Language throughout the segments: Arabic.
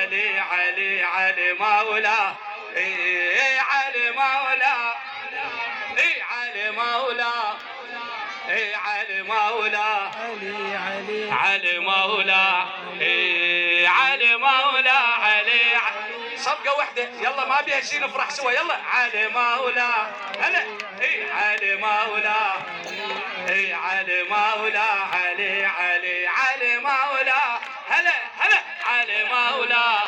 علي علي علي مولا علي مولا علي مولا علي مولا علي مولا علي مولا علي صفقة واحدة يلا ما بيها شي نفرح سوا يلا علي مولا هلا علي مولا علي مولا علي علي علي مولا هلا هلا علي مولا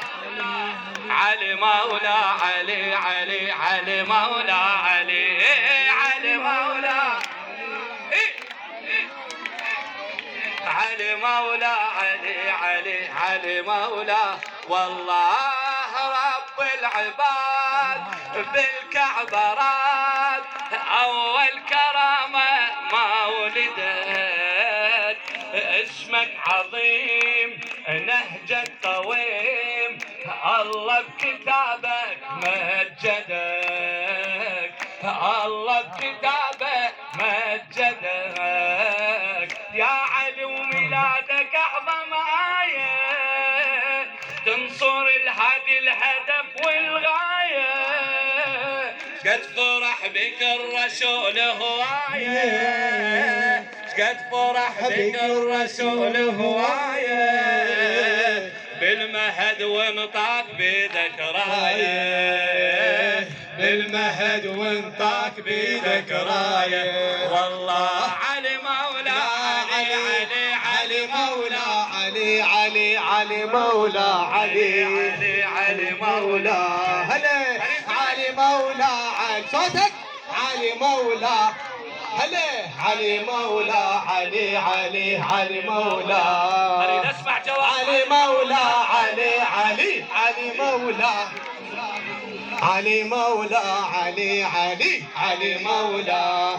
علي مولا علي علي علي مولا علي علي مولا علي مولا علي علي علي مولا والله رب العباد بالكعبة راد أول كرامة ما ولدت اسمك عظيم نهجك قويم الله بكتابك مجدك الله بكتابك مجدك يا علي وميلادك أعظم آية تنصر الهادي الهدف والغاية قد فرح بك الرسول هواية قد فرح بك الرسول هواية بالمهد وانطاك بيدك راية بالمهد وانطاك بيدك راية والله علي مولا علي علي علي مولا علي علي علي مولا علي علي علي مولا هلا علي مولا علي صوتك علي مولا هلا علي مولا علي علي علي مولا اريد اسمع جواب علي مولا علي علي علي مولا علي مولا علي علي علي مولا